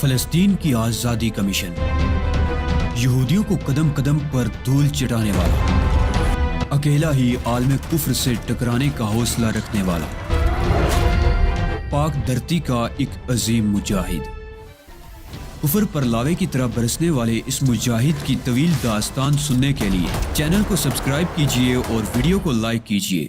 فلسطین کی آزادی کا مشن، یہودیوں کو قدم قدم پر دھول چٹانے والا، اکیلا ہی عالم کفر سے ٹکرانے کا حوصلہ رکھنے والا، پاک دھرتی کا ایک عظیم مجاہد، کفر پر لاوے کی طرح برسنے والے اس مجاہد کی طویل داستان سننے کے لیے چینل کو سبسکرائب کیجئے اور ویڈیو کو لائک کیجئے۔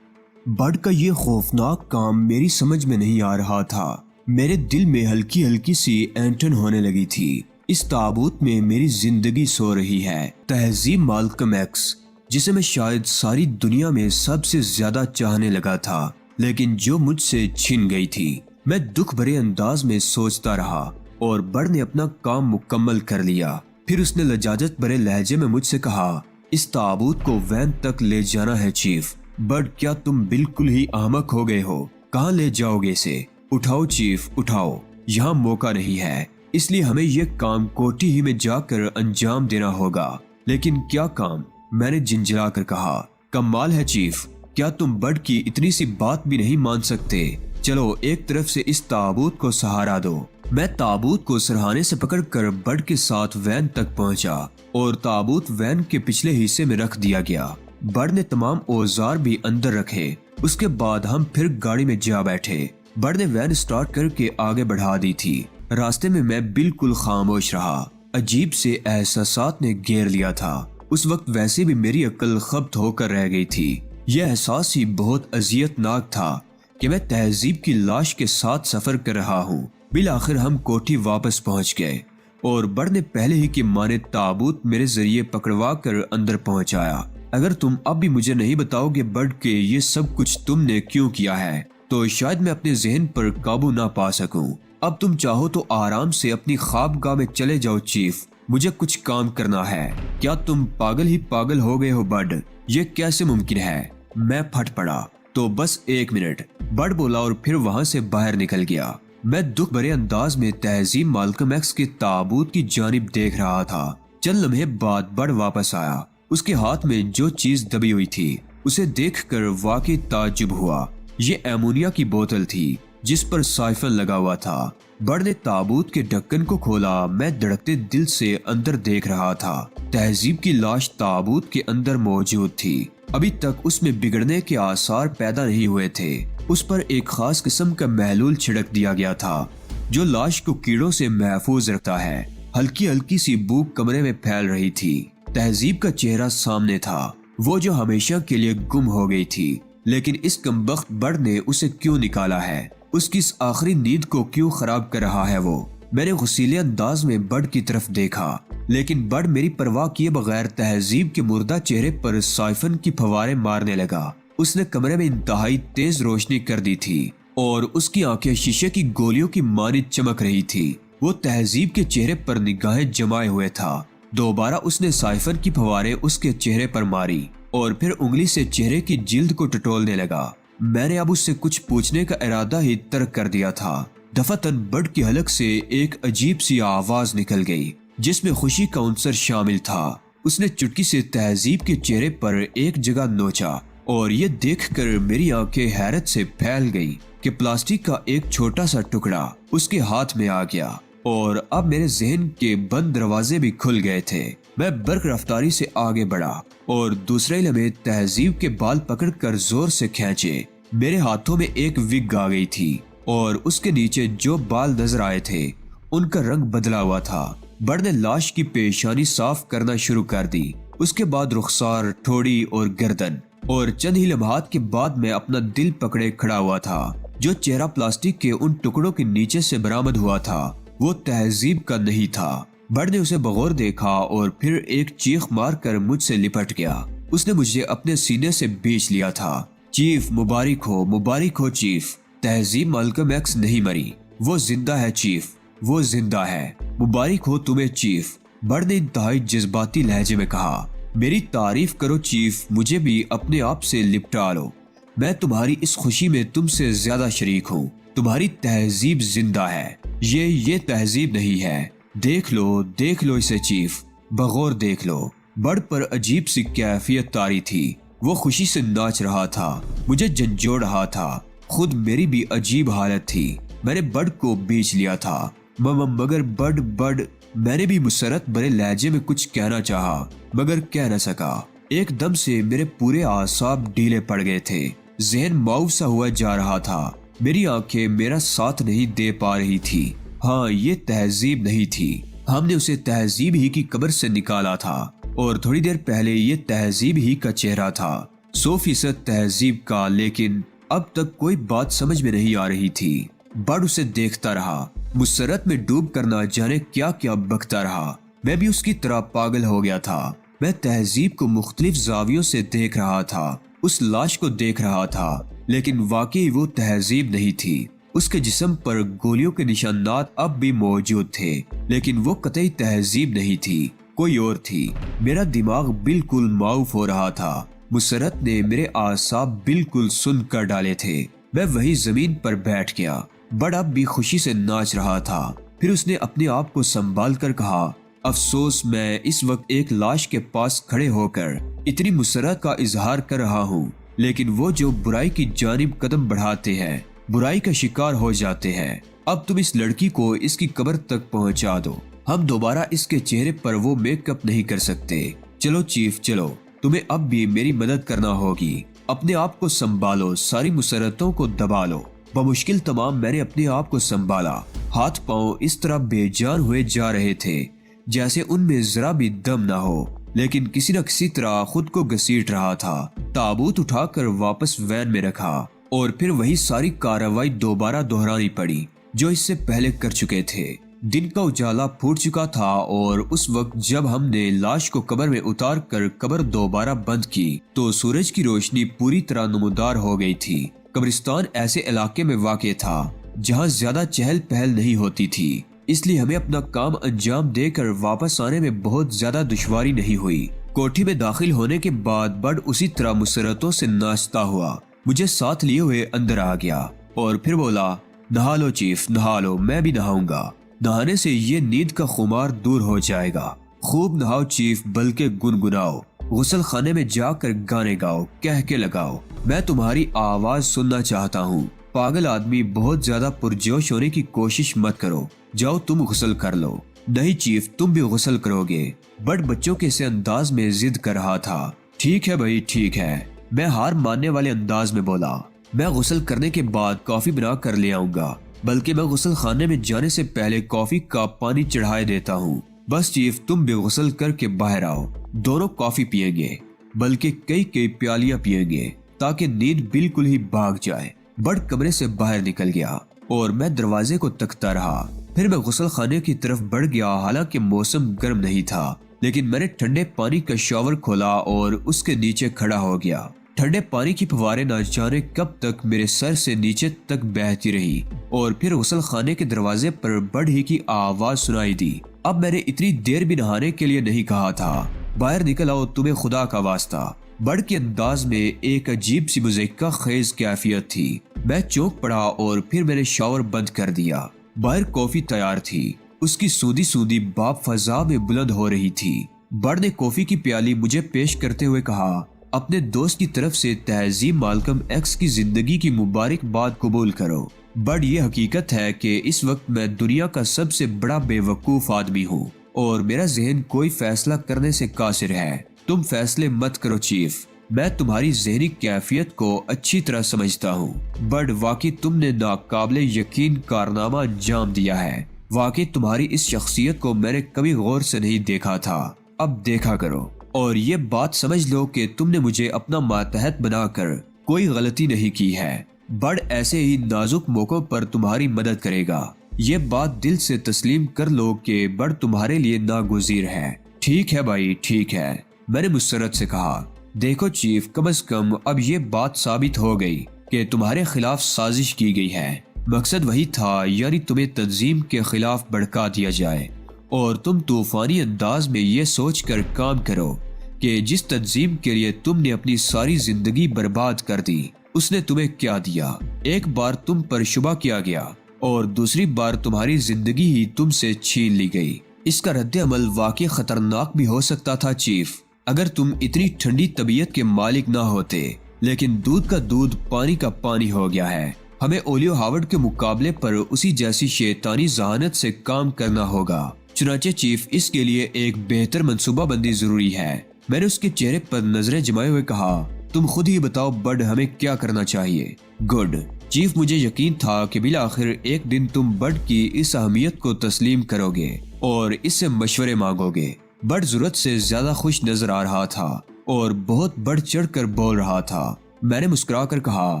بڑھ کا یہ خوفناک کام میری سمجھ میں نہیں آ رہا تھا۔ میرے دل میں ہلکی ہلکی سی اینٹھن ہونے لگی تھی۔ اس تابوت میں میری زندگی سو رہی ہے۔ تہذیب مالکم ایکس، جسے میں شاید ساری دنیا میں سب سے زیادہ چاہنے لگا تھا، لیکن جو مجھ سے چھن گئی تھی۔ میں دکھ بھرے انداز میں سوچتا رہا اور بڑھ نے اپنا کام مکمل کر لیا۔ پھر اس نے لجاجت بھرے لہجے میں مجھ سے کہا، اس تابوت کو وین تک لے جانا ہے چیف۔ بٹ کیا تم بالکل ہی احمق ہو گئے ہو؟ کہاں لے جاؤ گے اسے؟ اٹھاؤ چیف، اٹھاؤ، یہاں موقع نہیں ہے، اس لیے ہمیں یہ کام کوٹھی ہی میں جا کر انجام دینا ہوگا۔ لیکن کیا کام؟ میں نے جھنجھلا کر کہا۔ کمال ہے چیف، کیا تم بڈ کی اتنی سی بات بھی نہیں مان سکتے؟ چلو ایک طرف سے اس تابوت کو سہارا دو۔ میں تابوت کو سرہانے سے پکڑ کر بڈ کے ساتھ وین تک پہنچا اور تابوت وین کے پچھلے حصے میں رکھ دیا گیا۔ بڈ نے تمام اوزار بھی اندر رکھے۔ اس کے بعد ہم پھر گاڑی میں جا بیٹھے۔ بڈ نے وین سٹارٹ کر کے آگے بڑھا دی تھی۔ راستے میں میں بالکل خاموش رہا۔ عجیب سے احساسات نے گھیر لیا تھا۔ اس وقت ویسے بھی میری عقل خبت ہو کر رہ گئی تھی۔ یہ احساس ہی بہت اذیت ناک تھا کہ میں تہذیب کی لاش کے ساتھ سفر کر رہا ہوں۔ بالآخر ہم کوٹھی واپس پہنچ گئے اور بڈ نے پہلے ہی کی مانے تابوت میرے ذریعے پکڑوا کر اندر پہنچایا۔ اگر تم اب بھی مجھے نہیں بتاؤ گے بڈ کہ یہ سب کچھ تم نے کیوں کیا ہے، تو شاید میں اپنے ذہن پر قابو نہ پا سکوں۔ اب تم چاہو تو آرام سے اپنی خوابگاہ میں چلے جاؤ چیف، مجھے کچھ کام کرنا ہے۔ کیا تم پاگل ہی پاگل ہو گئے ہو بڈ؟ یہ کیسے ممکن ہے؟ میں پھٹ پڑا۔ تو بس ایک منٹ، بڈ بولا اور پھر وہاں سے باہر نکل گیا۔ میں دکھ بھرے انداز میں تہذیب مالکم ایکس کے تابوت کی جانب دیکھ رہا تھا۔ چند لمحے بعد بڈ واپس آیا۔ اس کے ہاتھ میں جو چیز دبی ہوئی تھی اسے دیکھ کر واقعی تعجب ہوا۔ یہ ایمونیا کی بوتل تھی جس پر سائفن لگا ہوا تھا۔ بڈ نے تابوت کے ڈھکن کو کھولا۔ میں دھڑکتے دل سے اندر دیکھ رہا تھا۔ تہذیب کی لاش تابوت کے اندر موجود تھی۔ ابھی تک اس میں بگڑنے کے آثار پیدا نہیں ہوئے تھے۔ اس پر ایک خاص قسم کا محلول چھڑک دیا گیا تھا جو لاش کو کیڑوں سے محفوظ رکھتا ہے۔ ہلکی ہلکی سی بو کمرے میں پھیل رہی تھی۔ تہذیب کا چہرہ سامنے تھا، وہ جو ہمیشہ کے لیے گم ہو گئی تھی۔ لیکن اس کمبخت بڈ نے اسے کیوں نکالا ہے؟ اس کی اس آخری نیند کو کیوں خراب کر رہا ہے وہ؟ میں نے غصیلے انداز میں بڈ کی طرف دیکھا، لیکن بڈ میری پرواہ کیے بغیر تہذیب کے مردہ چہرے پر سائفن کی پھوارے مارنے لگا۔ اس نے کمرے میں انتہائی تیز روشنی کر دی تھی اور اس کی آنکھیں شیشے کی گولیوں کی مانند چمک رہی تھی۔ وہ تہذیب کے چہرے پر نگاہیں جمائے ہوئے تھا۔ دوبارہ اس نے سائفن کی پھوارے اس کے چہرے پر ماری اور پھر انگلی سے چہرے کی جلد کو ٹٹولنے لگا۔ میں نے اب اس سے کچھ پوچھنے کا ارادہ ہی ترک کر دیا تھا۔ دفعتاً بڈ کی حلق سے ایک عجیب سی آواز نکل گئی جس میں خوشی کا عنصر شامل تھا۔ اس نے چٹکی سے تہذیب کے چہرے پر ایک جگہ نوچا اور یہ دیکھ کر میری آنکھیں حیرت سے پھیل گئی کہ پلاسٹک کا ایک چھوٹا سا ٹکڑا اس کے ہاتھ میں آ گیا اور اب میرے ذہن کے بند دروازے بھی کھل گئے تھے۔ میں برق رفتاری سے آگے بڑھا اور دوسرے لمحے تہذیب کے بال پکڑ کر زور سے کھینچے۔ میرے ہاتھوں میں ایک وگ آ گئی تھی اور اس کے نیچے جو بال نظر آئے تھے ان کا رنگ بدلا ہوا تھا۔ بڈ نے لاش کی پیشانی صاف کرنا شروع کر دی۔ اس کے بعد رخسار، ٹھوڑی اور گردن، اور چند ہی لمحات کے بعد میں اپنا دل پکڑے کھڑا ہوا تھا۔ جو چہرہ پلاسٹک کے ان ٹکڑوں کے نیچے سے برآمد ہوا تھا وہ تہذیب کا نہیں تھا۔ بڈ نے اسے بغور دیکھا اور پھر ایک چیخ مار کر مجھ سے لپٹ گیا۔ اس نے مجھے اپنے سینے سے بیچ لیا تھا۔ چیف، مبارک ہو، مبارک ہو چیف، تہذیب مالکم ایکس نہیں مری، وہ زندہ ہے چیف، وہ زندہ ہے، مبارک ہو تمہیں چیف۔ بڈ نے انتہائی جذباتی لہجے میں کہا، میری تعریف کرو چیف، مجھے بھی اپنے آپ سے لپٹا لو، میں تمہاری اس خوشی میں تم سے زیادہ شریک ہوں۔ تمہاری تہذیب زندہ ہے، یہ تہذیب نہیں ہے۔ دیکھ لو اسے چیف، بغور دیکھ لو۔ بڈ پر عجیب سی کیفیت طاری تھی۔ وہ خوشی سے ناچ رہا تھا، مجھے جھنجھوڑ رہا تھا۔ خود میری بھی عجیب حالت تھی۔ میں نے بڈ کو بیچ لیا تھا مگر بڈ میں نے بھی مسرت بڑے لہجے میں کچھ کہنا چاہا مگر کہہ نہ سکا۔ ایک دم سے میرے پورے اعصاب ڈھیلے پڑ گئے تھے، ذہن معاوض سا ہوا جا رہا تھا، میری آنکھیں میرا ساتھ نہیں دے پا رہی تھی۔ ہاں، یہ تہذیب نہیں تھی، ہم نے اسے تہذیب ہی کی قبر سے نکالا تھا اور تھوڑی دیر پہلے یہ تہذیب ہی کا چہرہ تھا، 100% تہذیب کا۔ لیکن اب تک کوئی بات سمجھ میں نہیں آ رہی تھی۔ بڈ اسے دیکھتا رہا، مسرت میں ڈوب کر نہ جانے کیا کیا بکتا رہا۔ میں بھی اس کی طرح پاگل ہو گیا تھا۔ میں تہذیب کو مختلف زاویوں سے دیکھ رہا تھا، اس لاش کو دیکھ رہا تھا، لیکن واقعی وہ تہذیب نہیں تھی۔ اس کے جسم پر گولیوں کے نشانات اب بھی موجود تھے، لیکن وہ قطعی تہذیب نہیں تھی، کوئی اور تھی۔ میرا دماغ بالکل معاف ہو رہا تھا، مسرت نے میرے اعصاب بالکل سن کر ڈالے تھے۔ میں وہی زمین پر بیٹھ گیا۔ بڈ اب بھی خوشی سے ناچ رہا تھا۔ پھر اس نے اپنے آپ کو سنبھال کر کہا، افسوس میں اس وقت ایک لاش کے پاس کھڑے ہو کر اتنی مسرت کا اظہار کر رہا ہوں، لیکن وہ جو برائی کی جانب قدم بڑھاتے ہیں برائی کا شکار ہو جاتے ہیں۔ اب تم اس لڑکی کو اس کی قبر تک پہنچا دو، ہم دوبارہ اس کے چہرے پر وہ میک اپ نہیں کر سکتے۔ چلو چیف چلو، تمہیں اب بھی میری مدد کرنا ہوگی، اپنے آپ کو سنبھالو، ساری مسرتوں کو دبا لو۔ بمشکل تمام میں نے اپنے آپ کو سنبھالا، ہاتھ پاؤں اس طرح بے جان ہوئے جا رہے تھے جیسے ان میں ذرا بھی دم نہ ہو، لیکن کسی نہ کسی طرح خود کو گھسیٹ رہا تھا۔ تابوت اٹھا کر واپس وین میں رکھا اور پھر وہی ساری کارروائی دوبارہ دہرانی پڑی جو اس سے پہلے کر چکے تھے۔ دن کا اجالا پھوٹ چکا تھا اور اس وقت جب ہم نے لاش کو قبر میں اتار کر قبر دوبارہ بند کی تو سورج کی روشنی پوری طرح نمودار ہو گئی تھی۔ قبرستان ایسے علاقے میں واقع تھا جہاں زیادہ چہل پہل نہیں ہوتی تھی، اس لیے ہمیں اپنا کام انجام دے کر واپس آنے میں بہت زیادہ دشواری نہیں ہوئی۔ کوٹھی میں داخل ہونے کے بعد بڈ اسی طرح مسرتوں سے ناچتا ہوا مجھے ساتھ لیے ہوئے اندر آ گیا اور پھر بولا، نہا لو چیف، نہا لو، میں بھی نہاؤں گا، نہانے سے یہ نیند کا خمار دور ہو جائے گا۔ خوب نہاؤ چیف، بلکہ گنگناؤ، غسل خانے میں جا کر گانے گاؤ، کہہ کے لگاؤ، میں تمہاری آواز سننا چاہتا ہوں۔ پاگل آدمی، بہت زیادہ پرجوش ہونے کی کوشش مت کرو، جاؤ تم غسل کر لو۔ نہیں چیف، تم بھی غسل کرو گے، بڈ بچوں کے سے انداز میں ضد کر رہا تھا۔ ٹھیک ہے بھائی ٹھیک ہے، میں ہار ماننے والے انداز میں بولا، میں غسل کرنے کے بعد کافی بنا کر لے آؤں گا، بلکہ میں غسل خانے میں جانے سے پہلے کافی کا پانی چڑھائے دیتا ہوں۔ بس چیف، تم بھی غسل کر کے باہر آؤ، دونوں کافی پئیں گے، بلکہ کئی پیالیاں پئیں گے تاکہ نیند بالکل ہی بھاگ جائے۔ بڈ کمرے سے باہر نکل گیا اور میں دروازے کو تکتا رہا۔ پھر میں غسل خانے کی طرف بڑھ گیا، حالانکہ موسم گرم نہیں تھا، لیکن میں نے ٹھنڈے پانی کا شاور کھولا اور اس کے نیچے کھڑا ہو گیا۔ ٹھنڈے پانی کی فواریں نہ جانے کب تک میرے سر سے نیچے تک بہتی رہی اور پھر غسل خانے کے دروازے پر بڈ ہی کی آواز سنائی دی۔ اب میں نے اتنی دیر بھی نہانے کے لیے نہیں کہا تھا، باہر نکل آؤ، تمہیں خدا کا واسطہ۔ بڈ کے انداز میں ایک عجیب سی مذائقہ خیز کیفیت تھی۔ میں چونک پڑا اور پھر میں نے شاور بند کر دیا۔ باہر کافی تیار تھی، اس کی سودی سودی بھاپ فضا میں بلند ہو رہی تھی۔ بڈ نے کافی کی پیالی مجھے پیش کرتے ہوئے کہا، اپنے دوست کی طرف سے تہذیب مالکم ایکس کی زندگی کی مبارکباد قبول کرو۔ بڈ، یہ حقیقت ہے کہ اس وقت میں دنیا کا سب سے بڑا بے وقوف آدمی ہوں اور میرا ذہن کوئی فیصلہ کرنے سے قاصر ہے۔ تم فیصلے مت کرو چیف، میں تمہاری ذہنی کیفیت کو اچھی طرح سمجھتا ہوں۔ بڈ، واقعی تم نے ناقابل یقین کارنامہ انجام دیا ہے، واقعی تمہاری اس شخصیت کو میں نے کبھی غور سے نہیں دیکھا تھا، اب دیکھا کرو، اور یہ بات سمجھ لو کہ تم نے مجھے اپنا ماتحت بنا کر کوئی غلطی نہیں کی ہے۔ بڈ ایسے ہی نازک موقعوں پر تمہاری مدد کرے گا، یہ بات دل سے تسلیم کر لو کہ بڈ تمہارے لیے ناگزیر ہے۔ ٹھیک ہے بھائی ٹھیک ہے، میں نے مسرت سے کہا۔ دیکھو چیف، کم از کم اب یہ بات ثابت ہو گئی کہ تمہارے خلاف سازش کی گئی ہے، مقصد وہی تھا، یعنی تمہیں تنظیم کے خلاف بھڑکا دیا جائے، اور تم طوفانی انداز میں یہ سوچ کر کام کرو کہ جس تنظیم کے لیے تم نے اپنی ساری زندگی برباد کر دی، اس نے تمہیں کیا دیا۔ ایک بار تم پر شبہ کیا گیا اور دوسری بار تمہاری زندگی ہی تم سے چھین لی گئی۔ اس کا رد عمل واقعی خطرناک بھی ہو سکتا تھا چیف، اگر تم اتنی ٹھنڈی طبیعت کے مالک نہ ہوتے، لیکن دودھ کا دودھ، پانی کا پانی ہو گیا ہے۔ ہمیں اولیو ہاورڈ کے مقابلے پر اسی جیسی شیطانی ذہانت سے کام کرنا ہوگا۔ چنانچہ چیف، اس کے لیے ایک بہتر منصوبہ بندی ضروری ہے۔ میں نے اس کے چہرے پر نظریں جمائے ہوئے کہا، تم خود ہی بتاؤ بڈ، ہمیں کیا کرنا چاہیے؟ گڈ چیف، مجھے یقین تھا کہ بالآخر ایک دن تم بڈ کی اس اہمیت کو تسلیم کرو گے اور اس سے مشورے مانگو گے۔ بڈ ضرورت سے زیادہ خوش نظر آ رہا تھا اور بہت بڑھ چڑھ کر بول رہا تھا۔ میں نے مسکرا کر کہا،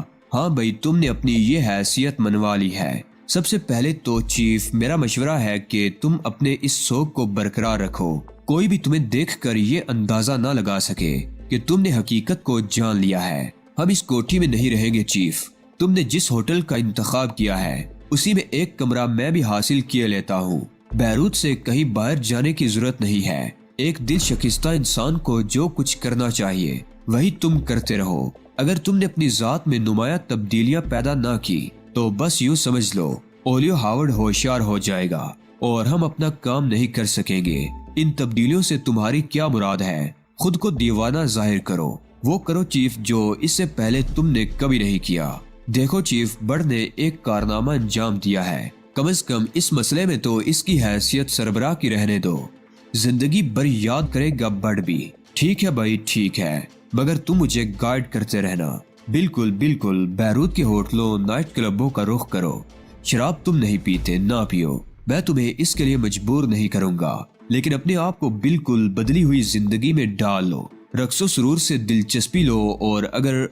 ہاں بھائی، تم نے اپنی یہ حیثیت منوا لی ہے۔ سب سے پہلے تو چیف، میرا مشورہ ہے کہ تم اپنے اس شوق کو برقرار رکھو۔ کوئی بھی تمہیں دیکھ کر یہ اندازہ نہ لگا سکے کہ تم نے حقیقت کو جان لیا ہے۔ ہم اس کوٹھی میں نہیں رہیں گے چیف۔ تم نے جس ہوٹل کا انتخاب کیا ہے اسی میں ایک کمرہ میں بھی حاصل کیے لیتا ہوں۔ بیروت سے کہیں باہر جانے کی ضرورت نہیں ہے۔ ایک دل شکستہ انسان کو جو کچھ کرنا چاہیے وہی تم کرتے رہو۔ اگر تم نے اپنی ذات میں نمایاں تبدیلیاں پیدا نہ کی تو بس یوں سمجھ لو، اولیو ہاورڈ ہوشیار ہو جائے گا اور ہم اپنا کام نہیں کر سکیں گے۔ ان تبدیلیوں سے تمہاری کیا مراد ہے؟ خود کو دیوانہ ظاہر کرو، وہ کرو چیف جو اس سے پہلے تم نے کبھی نہیں کیا۔ دیکھو چیف، بڈ نے ایک کارنامہ انجام دیا ہے، کم از کم اس مسئلے میں تو اس کی حیثیت سربراہ کی رہنے دو۔ زندگی بھر یاد کرے گا بڈ بھی۔ ٹھیک ہے بھائی، ٹھیک ہے، مگر تم مجھے گائیڈ کرتے رہنا۔ بالکل بالکل، بیروت کے ہوٹلوں، نائٹ کلبوں کا رخ کرو۔ شراب تم نہیں پیتے، نہ پیو، میں تمہیں اس کے لیے مجبور نہیں کروں گا، لیکن اپنے آپ کو بالکل بدلی ہوئی زندگی میں ڈال لو۔ رقص و سرور سے دلچسپی لو، اور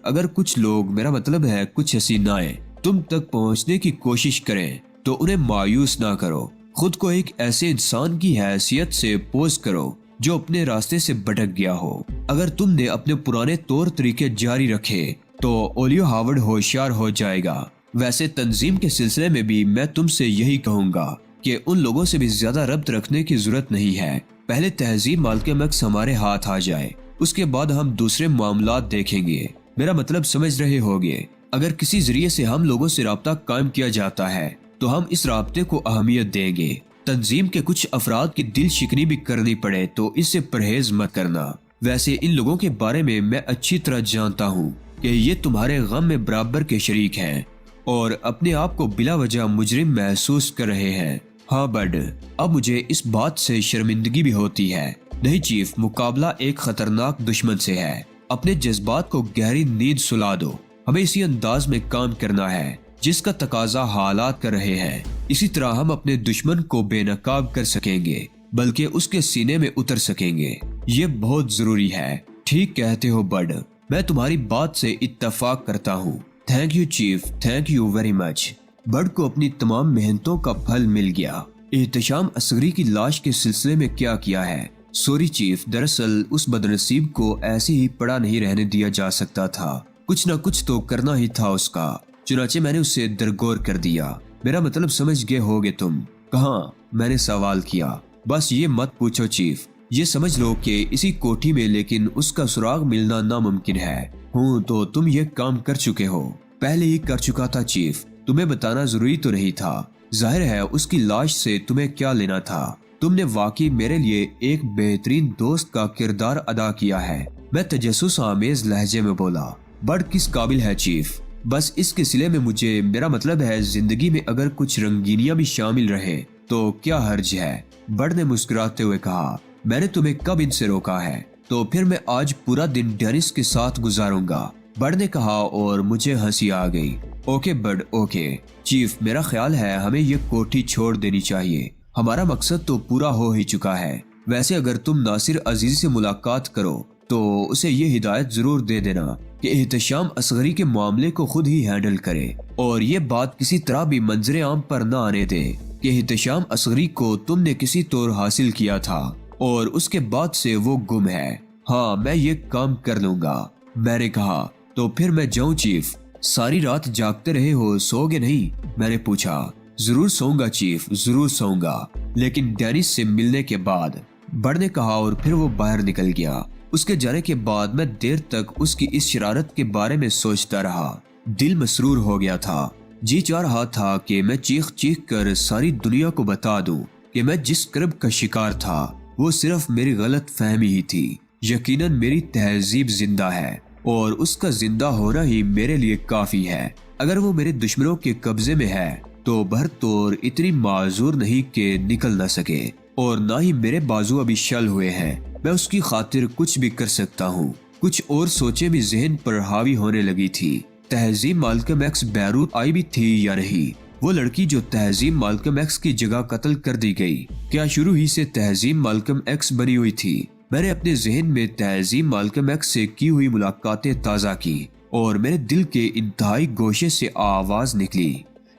اگر کچھ لوگ، میرا مطلب ہے کچھ حسینائیں، تم تک پہنچنے کی کوشش کریں تو انہیں مایوس نہ کرو۔ خود کو ایک ایسے انسان کی حیثیت سے پوز کرو جو اپنے راستے سے بھٹک گیا ہو۔ اگر تم نے اپنے پرانے طور طریقے جاری رکھے تو اولیو ہاورڈ ہوشیار ہو جائے گا۔ ویسے تنظیم کے سلسلے میں بھی میں تم سے یہی کہوں گا کہ ان لوگوں سے بھی زیادہ ربط رکھنے کی ضرورت نہیں ہے۔ پہلے تہذیب مالکے مکس ہمارے ہاتھ آ جائے، اس کے بعد ہم دوسرے معاملات دیکھیں گے۔ میرا مطلب سمجھ رہے ہوگے؟ اگر کسی ذریعے سے ہم لوگوں سے رابطہ قائم کیا جاتا ہے تو ہم اس رابطے کو اہمیت دیں گے۔ تنظیم کے کچھ افراد کی دل شکنی بھی کرنی پڑے تو اس سے پرہیز مت کرنا۔ ویسے ان لوگوں کے بارے میں اچھی طرح جانتا ہوں کہ یہ تمہارے غم میں برابر کے شریک ہیں اور اپنے آپ کو بلا وجہ مجرم محسوس کر رہے ہیں۔ ہاں بڈ، اب مجھے اس بات سے شرمندگی بھی ہوتی ہے۔ نہیں چیف، مقابلہ ایک خطرناک دشمن سے ہے۔ اپنے جذبات کو گہری نیند سلا دو۔ ہمیں اسی انداز میں کام کرنا ہے جس کا تقاضا حالات کر رہے ہیں۔ اسی طرح ہم اپنے دشمن کو بے نقاب کر سکیں گے، بلکہ اس کے سینے میں اتر سکیں گے۔ یہ بہت ضروری ہے۔ ٹھیک کہتے ہو بڈ، میں تمہاری بات سے اتفاق کرتا ہوں۔ Thank you chief, thank you very much. بڈ کو اپنی تمام محنتوں کا پھل مل گیا۔ احتشام اصغری کی لاش کے سلسلے میں کیا ہے؟ سوری چیف، دراصل اس بدنصیب کو ایسے ہی پڑا نہیں رہنے دیا جا سکتا تھا، کچھ نہ کچھ تو کرنا ہی تھا اس کا، چنانچہ میں نے اسے درگور کر دیا۔ میرا مطلب سمجھ گئے ہوگے تم؟ کہاں؟ میں نے سوال کیا۔ بس یہ مت پوچھو چیف، یہ سمجھ لو کہ اسی کوٹھی میں، لیکن اس کا سراغ ملنا ناممکن ہے۔ ہوں تو تم یہ کام کر چکے ہو؟ پہلے ہی کر چکا تھا چیف، تمہیں بتانا ضروری تو نہیں تھا۔ ظاہر ہے اس کی لاش سے تمہیں کیا لینا تھا؟ تم نے واقعی میرے لیے ایک بہترین دوست کا کردار ادا کیا ہے۔ میں تجسس آمیز لہجے میں بولا۔ بڈ کس قابل ہے چیف؟ بس اس کے سلے میں مجھے، میرا مطلب ہے زندگی میں اگر کچھ رنگینیاں بھی شامل رہے تو کیا حرج ہے؟ بڈ نے مسکراتے ہوئے کہا، میں نے تمہیں کب ان سے روکا ہے؟ تو پھر میں آج پورا دن ڈینس کے ساتھ گزاروں گا، بڈ نے کہا، اور مجھے ہنسی آ گئی۔ اوکے بڈ، اوکے چیف، میرا خیال ہے ہمیں یہ کوٹھی چھوڑ دینی چاہیے۔ ہمارا مقصد تو پورا ہو ہی چکا ہے۔ ویسے اگر تم ناصر عزیز سے ملاقات کرو تو اسے یہ ہدایت ضرور دے دینا کہ احتشام اصغری کے معاملے کو خود ہی ہینڈل کرے، اور یہ بات کسی طرح بھی منظر عام پر نہ آنے دے کہ احتشام اصغری کو تم نے کسی طور حاصل کیا تھا اور اس کے بعد سے وہ گم ہے۔ ہاں، میں یہ کام کر لوں گا، میں نے کہا۔ تو پھر میں جاؤں چیف؟ ساری رات جاگتے رہے ہو، سو گے نہیں؟ میں نے پوچھا۔ ضرور سوؤں گا چیف، ضرور سوؤں گا، لیکن ڈینس سے ملنے کے بعد، بڈ نے کہا، اور پھر وہ باہر نکل گیا۔ اس کے جانے کے بعد میں دیر تک اس کی اس شرارت کے بارے میں سوچتا رہا۔ دل مسرور ہو گیا تھا۔ جی چاہ رہا تھا کہ میں چیخ چیخ کر ساری دنیا کو بتا دوں کہ میں جس کرب کا شکار تھا وہ صرف میری غلط فہمی ہی تھی۔ یقیناً میری تہذیب زندہ ہے اور اس کا زندہ ہونا ہی میرے لیے کافی ہے۔ اگر وہ میرے دشمنوں کے قبضے میں ہے تو بھرطور اتنی معذور نہیں کہ نکل نہ سکے، اور نہ ہی میرے بازو ابھی شل ہوئے ہیں۔ میں اس کی خاطر کچھ بھی کر سکتا ہوں۔ کچھ اور سوچیں بھی ذہن پر حاوی ہونے لگی تھی۔ تہذیب مالکم ایکس بیروت آئی بھی تھی یا نہیں؟ وہ لڑکی جو تہذیب مالکم ایکس کی جگہ قتل کر دی گئی، کیا شروع ہی سے تہذیب مالکم ایکس بنی ہوئی تھی؟ میں نے اپنے ذہن میں تہذیب مالکم ایکس سے کی ہوئی ملاقاتیں تازہ کی، اور میرے دل کے انتہائی گوشے سے آواز نکلی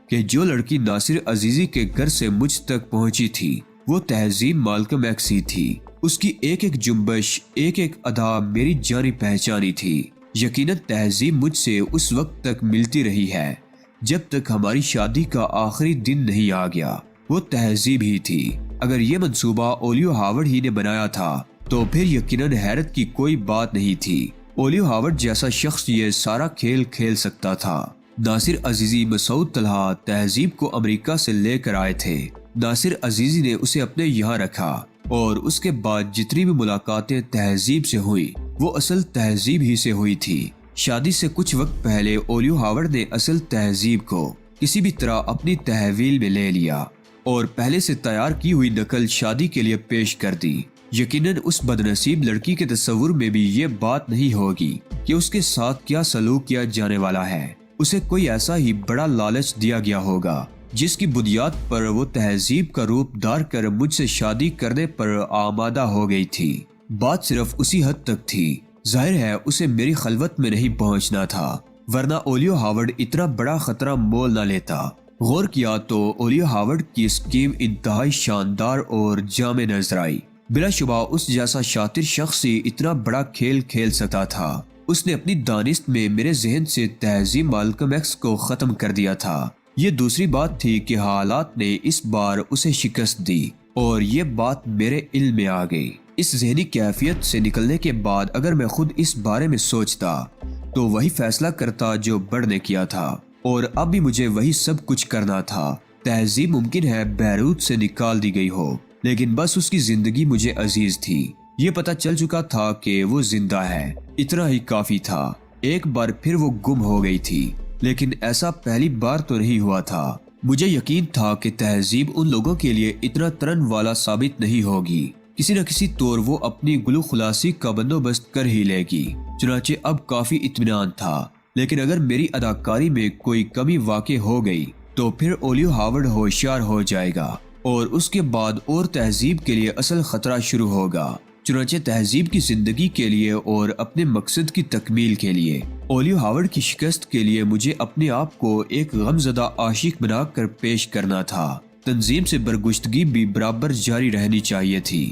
کہ جو لڑکی ناصر عزیزی کے گھر سے مجھ تک پہنچی تھی وہ تہذیب مالکم ایکس ہی تھی۔ اس کی ایک ایک جنبش، ایک ایک ادا میری جانی پہچانی تھی۔ یقیناً تہذیب مجھ سے اس وقت تک ملتی رہی ہے جب تک ہماری شادی کا آخری دن نہیں آ گیا۔ وہ تہذیب ہی تھی۔ اگر یہ منصوبہ اولیو ہاورڈ ہی نے بنایا تھا تو پھر یقیناً حیرت کی کوئی بات نہیں تھی۔ اولیو ہاورڈ جیسا شخص یہ سارا کھیل کھیل سکتا تھا۔ ناصر عزیزی، مسعود طلحہ تہذیب کو امریکہ سے لے کر آئے تھے۔ ناصر عزیزی نے اسے اپنے یہاں رکھا، اور اس کے بعد جتنی بھی ملاقاتیں تہذیب سے ہوئی وہ اصل تہذیب ہی سے ہوئی تھی۔ شادی سے کچھ وقت پہلے اولیو ہاورڈ نے اصل تہذیب کو کسی بھی طرح اپنی تحویل میں لے لیا اور پہلے سے تیار کی ہوئی نقل شادی کے لیے پیش کر دی۔ یقیناً اس بدنصیب لڑکی کے تصور میں بھی یہ بات نہیں ہوگی کہ اس کے ساتھ کیا سلوک کیا جانے والا ہے۔ اسے کوئی ایسا ہی بڑا لالچ دیا گیا ہوگا جس کی بنیاد پر وہ تہذیب کا روپ دھار کر مجھ سے شادی کرنے پر آمادہ ہو گئی تھی۔ بات صرف اسی حد تک تھی۔ ظاہر ہے اسے میری خلوت میں نہیں پہنچنا تھا، ورنہ اولیو ہاورڈ اتنا بڑا خطرہ مول نہ لیتا۔ غور کیا تو اولیو ہاورڈ کی اسکیم انتہائی شاندار اور جامع نظر آئی۔ بلا شبہ اس جیسا شاطر شخص ہی اتنا بڑا کھیل کھیل سکتا تھا۔ اس نے اپنی دانست میں میرے ذہن سے تہذیب مالکم ایکس کو ختم کر دیا تھا۔ یہ دوسری بات تھی کہ حالات نے اس بار اسے شکست دی اور یہ بات میرے علم میں آ گئی۔ اس ذہنی کیفیت سے نکلنے کے بعد اگر میں خود اس بارے میں سوچتا تو وہی فیصلہ کرتا جو بڑ نے کیا تھا، اور اب بھی مجھے وہی سب کچھ کرنا تھا۔ تہذیب ممکن ہے بیروت سے نکال دی گئی ہو، لیکن بس اس کی زندگی مجھے عزیز تھی۔ یہ پتہ چل چکا تھا کہ وہ زندہ ہے، اتنا ہی کافی تھا۔ ایک بار پھر وہ گم ہو گئی تھی، لیکن ایسا پہلی بار تو نہیں ہوا تھا۔ مجھے یقین تھا کہ تہذیب ان لوگوں کے لیے اتنا ترن والا ثابت نہیں ہوگی۔ کسی نہ کسی طور وہ اپنی گلو خلاصی کا بندوبست کر ہی لے گی۔ چنانچہ اب کافی اطمینان تھا، لیکن اگر میری اداکاری میں کوئی کمی واقع ہو گئی تو پھر اولیو ہاورڈ ہوشیار ہو جائے گا، اور اس کے بعد اور تہذیب کے لیے اصل خطرہ شروع ہوگا۔ چنانچہ تہذیب کی زندگی کے لیے اور اپنے مقصد کی تکمیل کے لیے اولیو ہاورڈ کی شکست کے لیے مجھے اپنے آپ کو ایک غمزدہ عاشق بنا کر پیش کرنا تھا۔ تنظیم سے برگشتگی بھی برابر جاری رہنی چاہیے تھی۔